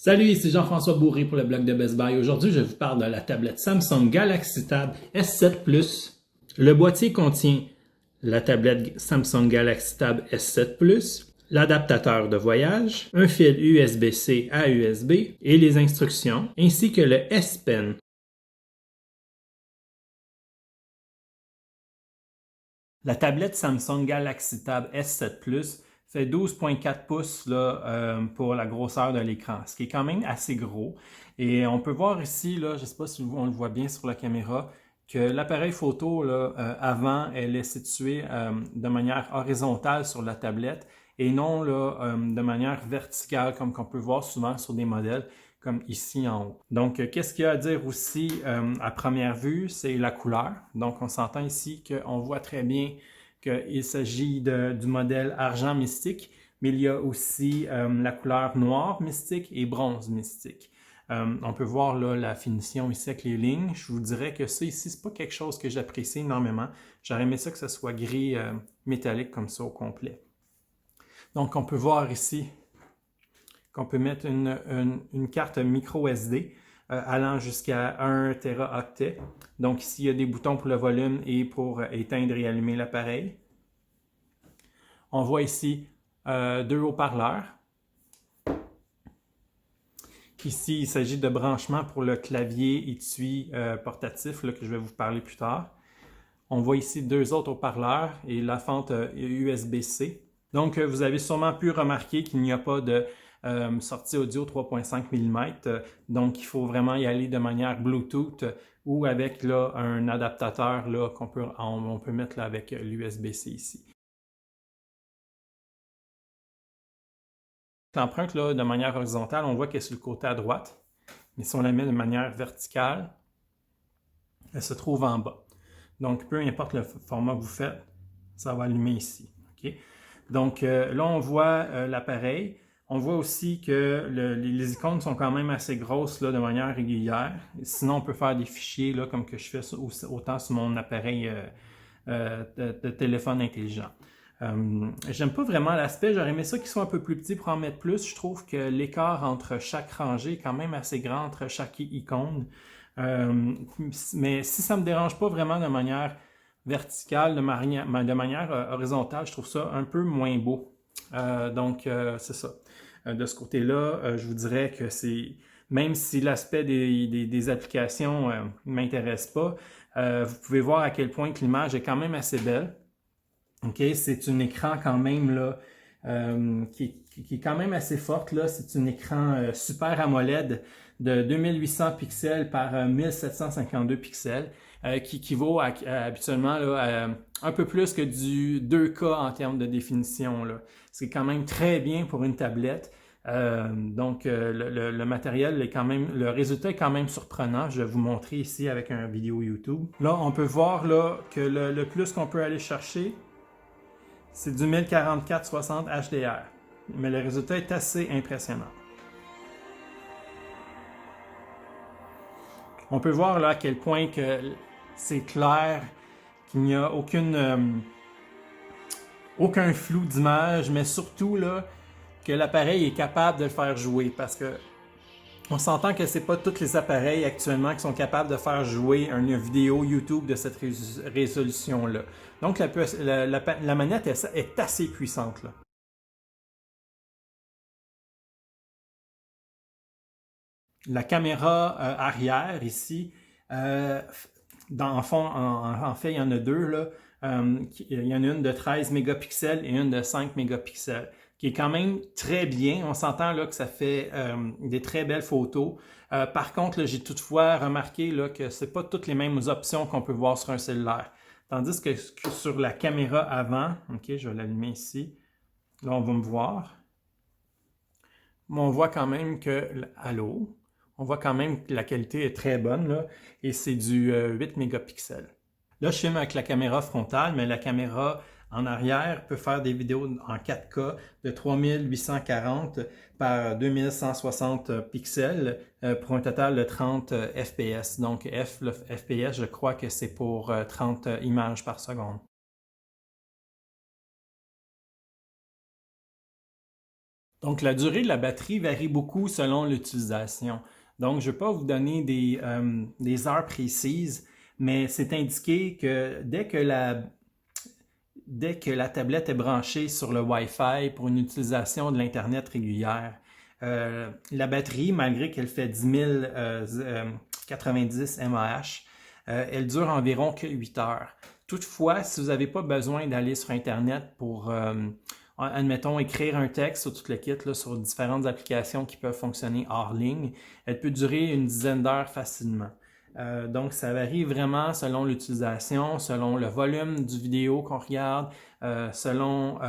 Salut, ici Jean-François Bourré pour le blog de Best Buy. Aujourd'hui, je vous parle de la tablette Samsung Galaxy Tab S7 Plus. Le boîtier contient la tablette Samsung Galaxy Tab S7 Plus, l'adaptateur de voyage, un fil USB-C à USB et les instructions, ainsi que le S Pen. La tablette Samsung Galaxy Tab S7 Plus fait 12,4 pouces là, pour la grosseur de l'écran, ce qui est quand même assez gros. Et on peut voir ici, là, je ne sais pas si on le voit bien sur la caméra, que l'appareil photo là, avant, elle est située de manière horizontale sur la tablette et non là, de manière verticale comme qu'on peut voir souvent sur des modèles comme ici en haut. Donc, qu'est-ce qu'il y a à dire aussi à première vue? C'est la couleur. Donc, on s'entend ici qu'on voit très bien qu'il s'agit du modèle argent mystique, mais il y a aussi la couleur noire mystique et bronze mystique. On peut voir là, la finition ici avec les lignes. Je vous dirais que ça ici, c'est pas quelque chose que j'apprécie énormément. J'aurais aimé ça que ce soit gris métallique comme ça au complet. Donc, on peut voir ici qu'on peut mettre une carte micro SD allant jusqu'à 1 Teraoctet. Donc ici, il y a des boutons pour le volume et pour éteindre et allumer l'appareil. On voit ici deux haut-parleurs. Ici, il s'agit de branchements pour le clavier étui portatif là, que je vais vous parler plus tard. On voit ici deux autres haut-parleurs et la fente USB-C. Donc, vous avez sûrement pu remarquer qu'il n'y a pas de sortie audio 3.5 mm. Donc, il faut vraiment y aller de manière Bluetooth ou avec là, un adaptateur qu'on peut mettre là, avec l'USB-C ici. L'empreinte de manière horizontale, on voit qu'elle est sur le côté à droite. Mais si on la met de manière verticale, elle se trouve en bas. Donc, peu importe le format que vous faites, ça va allumer ici. Okay? Donc, là, on voit l'appareil. On voit aussi que les icônes sont quand même assez grosses là, de manière régulière. Sinon, on peut faire des fichiers là, comme que je fais autant sur mon appareil de téléphone intelligent. J'aime pas vraiment l'aspect. J'aurais aimé ça qu'il soit un peu plus petit pour en mettre plus. Je trouve que l'écart entre chaque rangée est quand même assez grand entre chaque icône. Mais si ça ne me dérange pas vraiment de manière verticale, de manière horizontale, je trouve ça un peu moins beau. Donc, c'est ça. De ce côté-là, je vous dirais que c'est, même si l'aspect des applications ne m'intéresse pas, vous pouvez voir à quel point que l'image est quand même assez belle. Okay? C'est un écran quand même là, qui est quand même assez forte. C'est un écran Super AMOLED de 2800 pixels par 1752 pixels qui équivaut habituellement là, à un peu plus que du 2K en termes de définition. C'est quand même très bien pour une tablette. Donc, le matériel est quand même, le résultat est quand même surprenant. Je vais vous montrer ici avec une vidéo YouTube. Là, on peut voir là, que le plus qu'on peut aller chercher, c'est du 1044-60 HDR. Mais le résultat est assez impressionnant. On peut voir là à quel point que c'est clair, qu'il n'y a aucun flou d'image, mais surtout là, que l'appareil est capable de le faire jouer parce que on s'entend que ce n'est pas tous les appareils actuellement qui sont capables de faire jouer une vidéo YouTube de cette résolution-là. Donc la manette est assez puissante là. La caméra arrière ici, en fait, il y en a deux. Là. Il y en a une de 13 mégapixels et une de 5 mégapixels, qui est quand même très bien. On s'entend là que ça fait des très belles photos. Par contre, j'ai toutefois remarqué là, que ce n'est pas toutes les mêmes options qu'on peut voir sur un cellulaire. Tandis que sur la caméra avant, ok, je vais l'allumer ici, là on va me voir. Mais on voit quand même que, allô, on voit quand même que la qualité est très bonne là, et c'est du 8 mégapixels. Là, je filme avec la caméra frontale, mais la caméra en arrière peut faire des vidéos en 4K de 3840 par 2160 pixels pour un total de 30 FPS. Donc, le FPS, je crois que c'est pour 30 images par seconde. Donc, la durée de la batterie varie beaucoup selon l'utilisation. Donc, je ne vais pas vous donner des heures précises, mais c'est indiqué que dès que la tablette est branchée sur le Wi-Fi pour une utilisation de l'Internet régulière, la batterie, malgré qu'elle fait 10 090 mAh, elle dure environ que 8 heures. Toutefois, si vous n'avez pas besoin d'aller sur Internet pour, admettons, écrire un texte sur tout le kit là, sur différentes applications qui peuvent fonctionner hors ligne, elle peut durer une dizaine d'heures facilement. Donc, ça varie vraiment selon l'utilisation, selon le volume du vidéo qu'on regarde, selon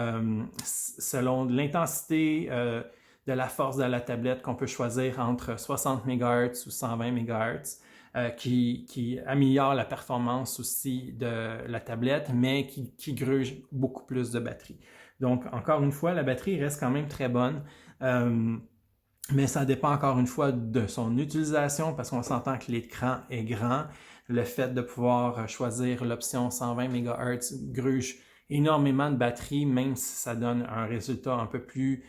l'intensité de la force de la tablette qu'on peut choisir entre 60 MHz ou 120 MHz. Qui améliore la performance aussi de la tablette, mais qui gruge beaucoup plus de batterie. Donc, encore une fois, la batterie reste quand même très bonne, mais ça dépend encore une fois de son utilisation parce qu'on s'entend que l'écran est grand. Le fait de pouvoir choisir l'option 120 MHz gruge énormément de batterie, même si ça donne un résultat un peu plus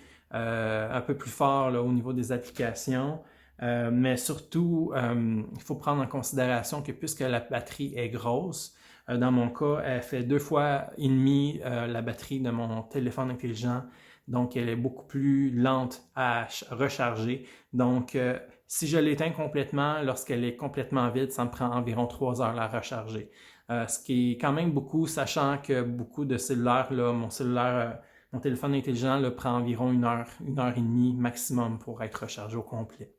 fort là, au niveau des applications. Mais surtout, il faut prendre en considération que puisque la batterie est grosse, dans mon cas, elle fait 2 fois et demi la batterie de mon téléphone intelligent, donc elle est beaucoup plus lente à recharger. Donc, si je l'éteins complètement, lorsqu'elle est complètement vide, ça me prend environ 3 heures à la recharger. Ce qui est quand même beaucoup, sachant que beaucoup de cellulaires, là, mon téléphone intelligent là, prend environ 1 heure et demie maximum pour être rechargé au complet.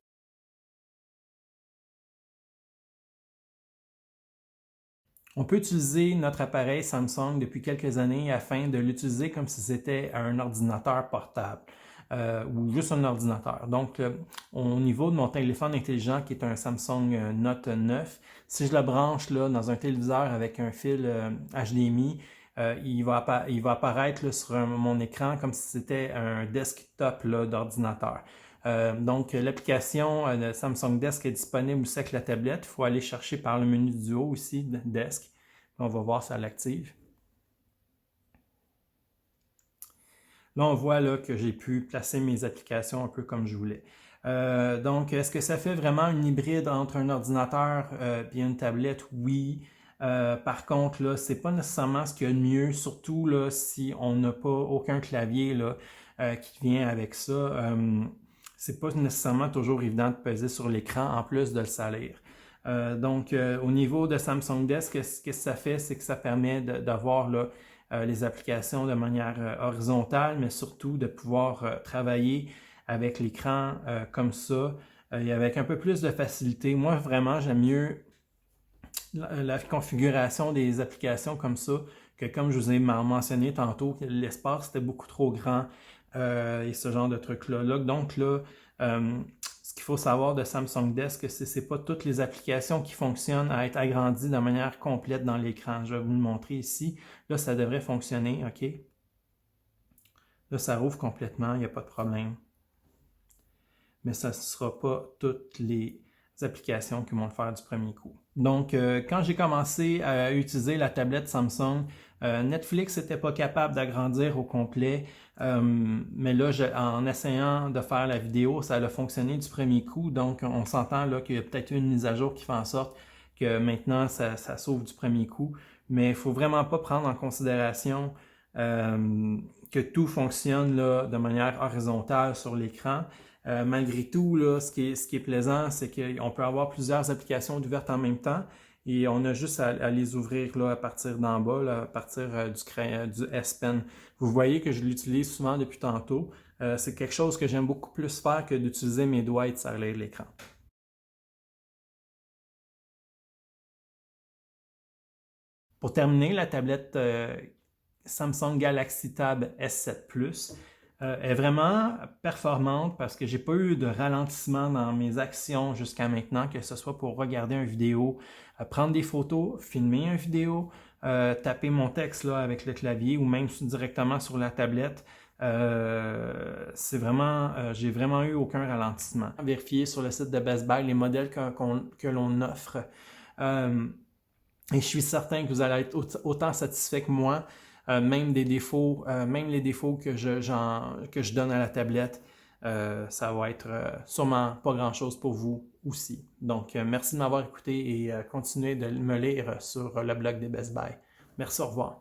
On peut utiliser notre appareil Samsung depuis quelques années afin de l'utiliser comme si c'était un ordinateur portable ou juste un ordinateur. Donc, au niveau de mon téléphone intelligent qui est un Samsung Note 9, si je le branche là, dans un téléviseur avec un fil HDMI, il va apparaître là, sur mon écran comme si c'était un desktop d'ordinateur. Donc, l'application de Samsung Desk est disponible aussi avec la tablette. Il faut aller chercher par le menu du haut aussi, Desk. On va voir si elle l'active. Là, on voit là, que j'ai pu placer mes applications un peu comme je voulais. Donc, est-ce que ça fait vraiment une hybride entre un ordinateur et une tablette? Oui. Par contre, là, c'est pas nécessairement ce qu'il y a de mieux, surtout là, si on n'a pas aucun clavier là, qui vient avec ça. C'est pas nécessairement toujours évident de peser sur l'écran en plus de le salir. Donc, au niveau de Samsung Desk, ce que ça fait, c'est que ça permet d'avoir les applications de manière horizontale, mais surtout de pouvoir travailler avec l'écran comme ça et avec un peu plus de facilité. Moi, vraiment, j'aime mieux la configuration des applications comme ça que comme je vous ai mentionné tantôt, que l'espace était beaucoup trop grand et ce genre de trucs-là. Donc là, ce qu'il faut savoir de Samsung Desk, c'est que pas toutes les applications qui fonctionnent à être agrandies de manière complète dans l'écran. Je vais vous le montrer ici. Là, ça devrait fonctionner, OK? Là, ça rouvre complètement, il n'y a pas de problème. Mais ça ne sera pas toutes les applications qui vont le faire du premier coup. Donc, quand j'ai commencé à utiliser la tablette Samsung, Netflix n'était pas capable d'agrandir au complet, mais là, en essayant de faire la vidéo, ça a fonctionné du premier coup. Donc, on s'entend là qu'il y a peut-être une mise à jour qui fait en sorte que maintenant, ça s'ouvre du premier coup. Mais il ne faut vraiment pas prendre en considération que tout fonctionne là, de manière horizontale sur l'écran. Malgré tout, là, ce qui est plaisant, c'est qu'on peut avoir plusieurs applications ouvertes en même temps et on a juste à les ouvrir là, à partir d'en bas, là, à partir du S Pen. Vous voyez que je l'utilise souvent depuis tantôt. C'est quelque chose que j'aime beaucoup plus faire que d'utiliser mes doigts et de salir l'écran. Pour terminer, la tablette Samsung Galaxy Tab S7 Plus est vraiment performante parce que j'ai pas eu de ralentissement dans mes actions jusqu'à maintenant, que ce soit pour regarder une vidéo, prendre des photos, filmer une vidéo, taper mon texte là, avec le clavier ou même directement sur la tablette. C'est vraiment, j'ai vraiment eu aucun ralentissement. Vérifier sur le site de Best Buy les modèles que l'on offre. Et je suis certain que vous allez être autant satisfait que moi. Même les défauts que je donne à la tablette, ça va être sûrement pas grand-chose pour vous aussi. Donc, merci de m'avoir écouté et continuez de me lire sur le blog des Best Buy. Merci, au revoir.